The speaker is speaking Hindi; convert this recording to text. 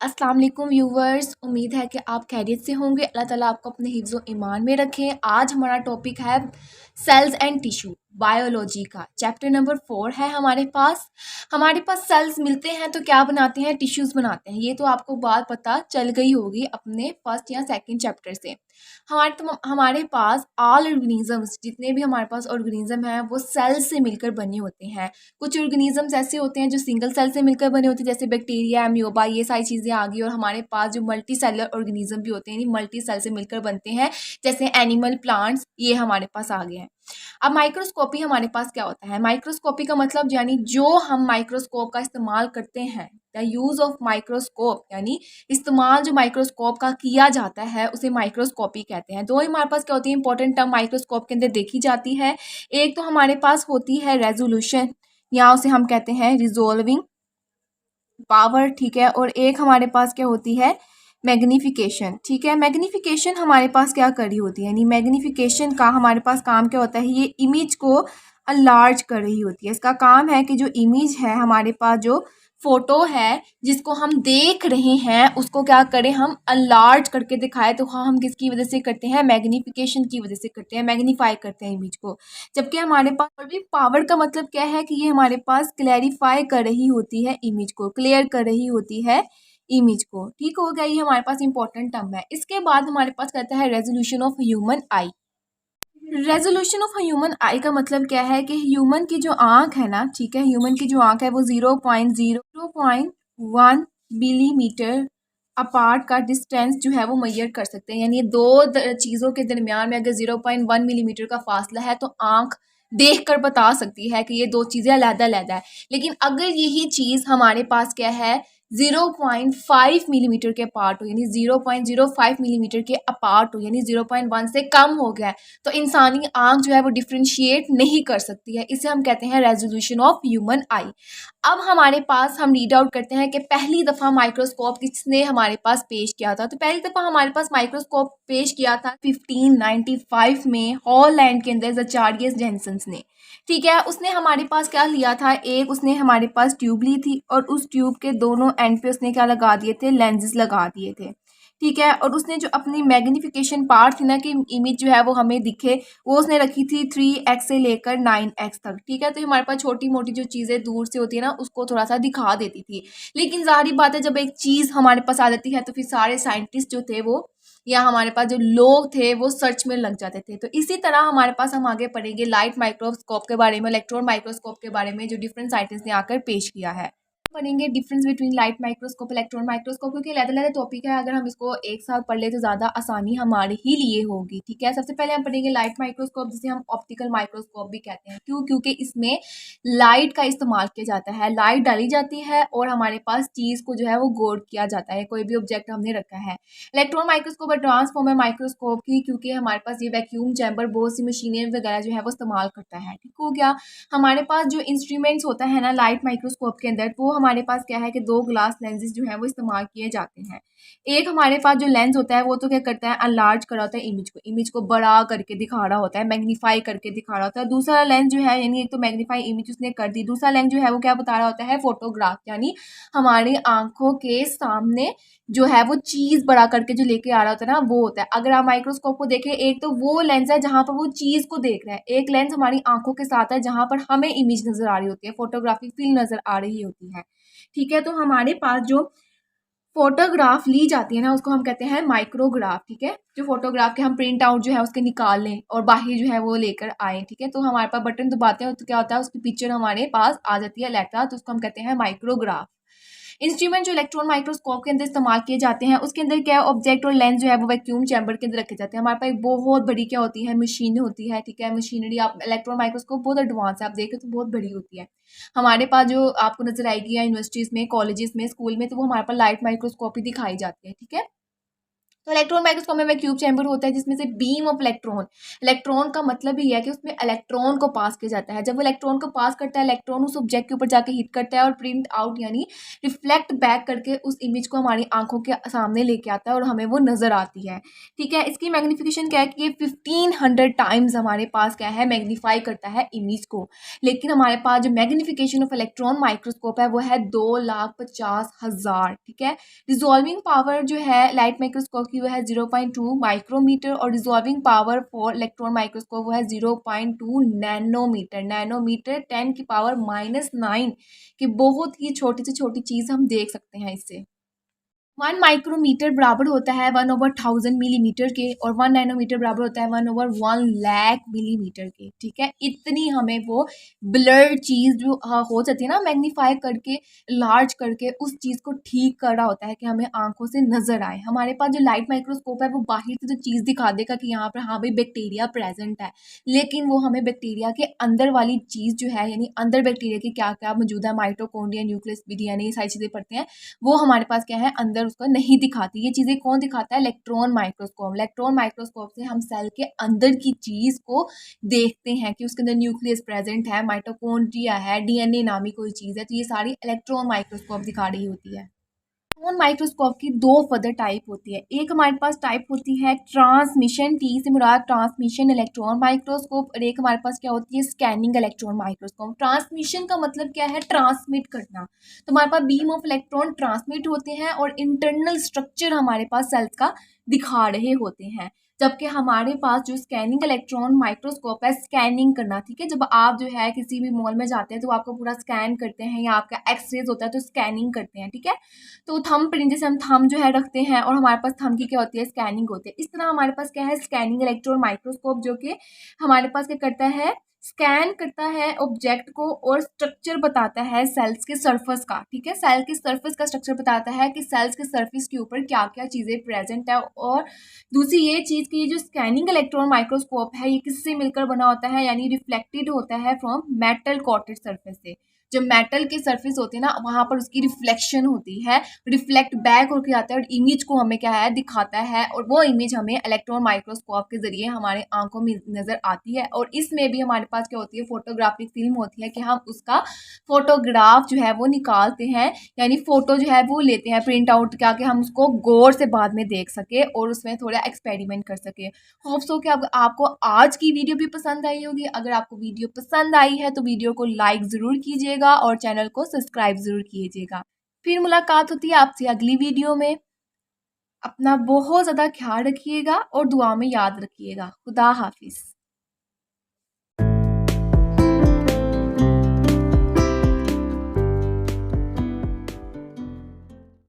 अस्सलाम वालेकुम व्यूवर्स, उम्मीद है कि आप खैरियत से होंगे। अल्लाह ताला आपको अपने हिफ्ज़ व ईमान में रखें। आज हमारा टॉपिक है सेल्स एंड टिश्यू, बायोलॉजी का चैप्टर नंबर 4 है हमारे पास सेल्स मिलते हैं तो क्या बनाते हैं, टिश्यूज़ बनाते हैं। ये तो आपको बात पता चल गई होगी अपने फर्स्ट या सेकंड चैप्टर से। हमारे पास ऑल ऑर्गेनिजम्स, जितने भी हमारे पास ऑर्गेनिज्म हैं वो सेल से मिलकर बने होते हैं। कुछ ऑर्गेनिजम्स ऐसे होते हैं जो सिंगल सेल से मिलकर बने होते हैं, जैसे बैक्टीरिया, अम्यूबा, ये सारी चीज़ें आ गई। और हमारे पास जो मल्टी सेलर ऑर्गेनिज्म भी होते हैं, यानी मल्टी सेल से मिलकर बनते हैं, जैसे एनिमल, प्लांट्स, ये हमारे पास आ गए हैं। अब माइक्रोस्कोपी हमारे पास क्या होता है? माइक्रोस्कोपी का मतलब यानी जो हम माइक्रोस्कोप का इस्तेमाल करते हैं, द यूज़ ऑफ माइक्रोस्कोप, यानी इस्तेमाल जो माइक्रोस्कोप का किया जाता है उसे माइक्रोस्कोपी कहते हैं। दो ही हमारे पास क्या होती है इंपॉर्टेंट टर्म माइक्रोस्कोप के अंदर देखी जाती है। एक तो हमारे पास होती है रेजोल्यूशन, या उसे हम कहते हैं रिजोल्विंग पावर, ठीक है। और एक हमारे पास क्या होती है, मैग्निफिकेशन, ठीक है। मैग्निफिकेशन हमारे पास क्या कर रही होती है, यानी मैग्निफिकेशन का हमारे पास काम क्या होता है, ये इमेज को अलार्ज कर रही होती है। इसका काम है कि जो इमेज है हमारे पास, जो फोटो है जिसको हम देख रहे हैं, उसको क्या करें, हम अलार्ज करके दिखाए। तो हाँ, हम किसकी वजह से करते हैं, मैग्निफिकेशन की वजह से करते हैं, मैग्नीफाई करते हैं इमेज को। जबकि हमारे पास और भी पावर का मतलब क्या है कि ये हमारे पास क्लैरिफाई कर रही होती है इमेज को, क्लियर कर रही होती है इमेज को। ठीक हो गया, ये हमारे पास इंपॉर्टेंट टर्म है। इसके बाद हमारे पास कहता है resolution of human I. Resolution of human आई का मतलब क्या है कि ह्यूमन की जो आंख है ना, ठीक है, ह्यूमन की जो आंख है वो 0.1 मिलीमीटर अपार्ट का डिस्टेंस जो है वो मेजर कर सकते हैं। यानी दो चीज़ों के दरमियान में अगर 0.1 मिलीमीटर का फासला है तो आंख देख कर बता सकती है कि ये दो चीज़ें अलग-अलग है। लेकिन अगर यही चीज़ हमारे पास क्या है, 0.5 मिलीमीटर के अपार्ट हो, यानी 0.05 मिलीमीटर के अपार्ट हो, यानी 0.1 से कम हो गया है, तो इंसानी आंख जो है वो डिफ्रेंशिएट नहीं कर सकती है। इसे हम कहते हैं रेजोल्यूशन ऑफ ह्यूमन आई। अब हमारे पास हम रीड आउट करते हैं कि पहली दफ़ा माइक्रोस्कोप किसने हमारे पास पेश किया था। तो पहली दफ़ा हमारे पास माइक्रोस्कोप पेश किया था 1595 में हॉलैंड के अंदर ज़चारियस जेनसन्स ने। ठीक है, उसने हमारे पास क्या लिया था, एक उसने हमारे पास ट्यूब ली थी और उस ट्यूब के दोनों एंड पे उसने क्या लगा दिए थे, लेंसेज लगा दिए थे। ठीक है, और उसने जो अपनी मैग्निफिकेशन पार्ट थी ना कि इमेज जो है वो हमें दिखे, वो उसने रखी थी 3x से लेकर 9x तक। ठीक है, तो हमारे पास छोटी मोटी जो चीज़ें दूर से होती है ना उसको थोड़ा सा दिखा देती थी। लेकिन ज़ाहिर बात है जब एक चीज़ हमारे पास आ जाती है तो फिर सारे साइंटिस्ट जो थे वो, या हमारे पास जो लोग थे वो सर्च में लग जाते थे। तो इसी तरह हमारे पास हम आगे पढ़ेंगे लाइट माइक्रोस्कोप के बारे में, इलेक्ट्रॉन माइक्रोस्कोप के बारे में, जो डिफरेंट साइंटिस्ट ने आकर पेश किया है। पढ़ेंगे difference between light microscope, electron microscope, क्योंकि अलग-अलग टॉपिक है। अगर हम इसको एक साथ पढ़ ले तो ज़्यादा आसानी हमारे ही लिए होगी। ठीक है, सबसे पहले हम पढ़ेंगे लाइट माइक्रोस्कोप, जिसे हम ऑप्टिकल माइक्रोस्कोप भी कहते हैं। क्यों? क्योंकि इसमें लाइट का इस्तेमाल किया जाता है, लाइट डाली जाती है और हमारे पास चीज़ को जो है वो गौर किया जाता है, कोई भी ऑब्जेक्ट हमने रखा है। इलेक्ट्रॉन माइक्रोस्कोप एडवांस फॉर्म है माइक्रोस्कोप की, क्योंकि हमारे पास ये वैक्यूम चैम्बर, बहुत सी मशीनें वगैरह जो है वो इस्तेमाल करता है। ठीक हो गया। हमारे पास जो इंस्ट्रूमेंट्स होता है ना लाइट माइक्रोस्कोप के अंदर, वो हमारे पास क्या है कि दो ग्लास लेंसेज जो है वो इस्तेमाल किए जाते हैं। एक हमारे पास जो लेंस होता है वो तो क्या करता है, अनलार्ज कर रहा होता है इमेज को बड़ा करके दिखा रहा होता है, मैग्नीफाई करके दिखा रहा होता है। दूसरा लेंस जो है, यानी एक तो मैग्नीफाई इमेज उसने कर दी, दूसरा लेंस जो है वो क्या बता रहा होता है, फोटोग्राफ, यानी हमारी आंखों के सामने जो है वो चीज़ बड़ा करके जो लेके आ रहा होता है ना, वो होता है। अगर आप माइक्रोस्कोप को देखें, एक तो वो लेंस है जहाँ पर वो चीज़ को देख रहा है, एक लेंस हमारी आंखों के साथ है जहाँ पर हमें इमेज नजर आ रही होती है, फोटोग्राफिक फील नजर आ रही होती है। ठीक है, तो हमारे पास जो फोटोग्राफ ली जाती है ना उसको हम कहते हैं माइक्रोग्राफ। ठीक है, जो फोटोग्राफ के हम प्रिंट आउट जो है उसके निकाल लें और बाहर जो है वो लेकर आए। ठीक है, तो हमारे पास बटन दबाते हैं तो क्या होता है, उसकी पिक्चर हमारे पास आ जाती है लेटर, तो उसको हम कहते हैं माइक्रोग्राफ। इंस्ट्रूमेंट जो इलेक्ट्रॉन माइक्रोस्कोप के अंदर इस्तेमाल किए जाते हैं, उसके अंदर क्या है, ऑब्जेक्ट और लेंस जो है वो वैक्यूम चैम्बर के अंदर रखे जाते हैं। हमारे पास एक बहुत बड़ी क्या होती है, मशीन होती है। ठीक है, मशीनरी, आप इलेक्ट्रॉन माइक्रोस्कोप बहुत एडवांस है, आप देखें तो बहुत बड़ी होती है। हमारे पास जो आपको नजर आएगी या यूनिवर्सिटीज में, कॉलेजेस में, स्कूल में, तो वो हमारे पास लाइट माइक्रोस्कोप ही दिखाई जाती है। ठीक है, तो इलेक्ट्रॉन माइक्रोस्कोप में क्यूब चैम्बर होता है जिसमें से बीम ऑफ इलेक्ट्रॉन, इलेक्ट्रॉन का मतलब ही है कि उसमें इलेक्ट्रॉन को पास किया जाता है। जब वो इलेक्ट्रॉन को पास करता है, इलेक्ट्रॉन उस ऑब्जेक्ट के ऊपर जाके हिट करता है और प्रिंट आउट यानी रिफ्लेक्ट बैक करके उस इमेज को हमारी आंखों के सामने लेके आता है और हमें वो नजर आती है। ठीक है, इसकी मैग्निफिकेशन क्या है कि ये 1500 टाइम्स हमारे पास क्या है, मैग्नीफाई करता है इमेज को। लेकिन हमारे पास जो मैग्निफिकेशन ऑफ इलेक्ट्रॉन माइक्रोस्कोप है वो है 2,50,000। ठीक है, रिजॉल्विंग पावर जो है लाइट माइक्रोस्कोप की वो है 0.2 माइक्रोमीटर और resolving power for electron microscope वो है 0.2 नैनोमीटर। नैनोमीटर 10 की पावर -9 की बहुत ही छोटी से छोटी चीज हम देख सकते हैं इससे। 1 माइक्रोमीटर बराबर होता है 1/1000 मिलीमीटर के और 1 नैनोमीटर बराबर होता है 1/1 लाख मिलीमीटर के। ठीक है, इतनी हमें वो ब्लर चीज जो हो जाती है ना, मैग्नीफाई करके लार्ज करके उस चीज को ठीक कर रहा होता है कि हमें आंखों से नजर आए। हमारे पास जो लाइट माइक्रोस्कोप है वो बाहर से जो चीज दिखा देगा कि यहाँ पर हाँ भाई बैक्टीरिया प्रेजेंट है, लेकिन वो हमें बैक्टीरिया के अंदर वाली चीज जो है यानी अंदर बैक्टीरिया के क्या क्या मौजूद है, माइटोकॉन्ड्रिया, न्यूक्लियस, डीएनए, ये सारी चीजें पढ़ते हैं, वो हमारे पास क्या है अंदर उसको नहीं दिखाती। ये चीजें कौन दिखाता है, इलेक्ट्रॉन माइक्रोस्कोप। इलेक्ट्रॉन माइक्रोस्कोप से हम सेल के अंदर की चीज को देखते हैं कि उसके अंदर न्यूक्लियस प्रेजेंट है, माइटोकॉन्ड्रिया है, डीएनए नामी कोई चीज है, तो ये सारी इलेक्ट्रॉन माइक्रोस्कोप दिखा रही होती है। इलेक्ट्रॉन माइक्रोस्कोप की दो फर्दर टाइप होती है। एक हमारे पास टाइप होती है ट्रांसमिशन, टी से मुराद ट्रांसमिशन इलेक्ट्रॉन माइक्रोस्कोप, और एक हमारे पास क्या होती है, स्कैनिंग इलेक्ट्रॉन माइक्रोस्कोप। ट्रांसमिशन का मतलब क्या है, ट्रांसमिट करना। तो हमारे पास बीम ऑफ इलेक्ट्रॉन ट्रांसमिट होते हैं और इंटरनल स्ट्रक्चर हमारे पास सेल्स का दिखा रहे होते हैं। जबकि हमारे पास जो स्कैनिंग इलेक्ट्रॉन माइक्रोस्कोप है, स्कैनिंग करना। ठीक है, जब आप जो है किसी भी मॉल में जाते हैं तो आपको पूरा स्कैन करते हैं या आपका एक्सरेज होता है तो स्कैनिंग करते हैं। ठीक है, तो थंब प्रिंट जैसे हम थंब जो है रखते हैं और हमारे पास थंब की क्या होती है, स्कैनिंग होती है। इस तरह हमारे पास क्या है, स्कैनिंग इलेक्ट्रॉन माइक्रोस्कोप जो कि हमारे पास क्या करता है, स्कैन करता है ऑब्जेक्ट को और स्ट्रक्चर बताता है सेल्स के सरफेस का। ठीक है, सेल के सरफेस का स्ट्रक्चर बताता है कि सेल्स के सरफेस के ऊपर क्या क्या चीज़ें प्रेजेंट है। और दूसरी ये चीज़ कि ये जो स्कैनिंग इलेक्ट्रॉन माइक्रोस्कोप है ये किससे मिलकर बना होता है, यानी रिफ्लेक्टेड होता है फ्रॉम मेटल कोटेड सरफेस से। जो मेटल के सरफेस होते हैं ना वहां पर उसकी रिफ्लेक्शन होती है, रिफ्लेक्ट बैक होकर आता है और इमेज को हमें क्या है दिखाता है, और वो इमेज हमें इलेक्ट्रॉन माइक्रोस्कोप के जरिए हमारे आंखों में नजर आती है। और इसमें भी हमारे पास क्या होती है, फोटोग्राफिक फिल्म होती है कि हम उसका फोटोग्राफ जो है वो निकालते हैं, यानी फोटो जो है वो लेते हैं प्रिंट आउट क्या कि हम उसको गौर से बाद में देख सके और उसमें थोड़ा एक्सपेरिमेंट कर सके। होप सो कि आपको आज की वीडियो भी पसंद आई होगी। अगर आपको वीडियो पसंद आई है तो वीडियो को लाइक ज़रूर कीजिएगा और चैनल को सब्सक्राइब ज़रूर कीजिएगा। फिर मुलाकात होती है आपसे अगली वीडियो में। अपना बहुत ज़्यादा ख्याल रखिएगा और दुआ में याद रखिएगा। खुदा हाफिज़।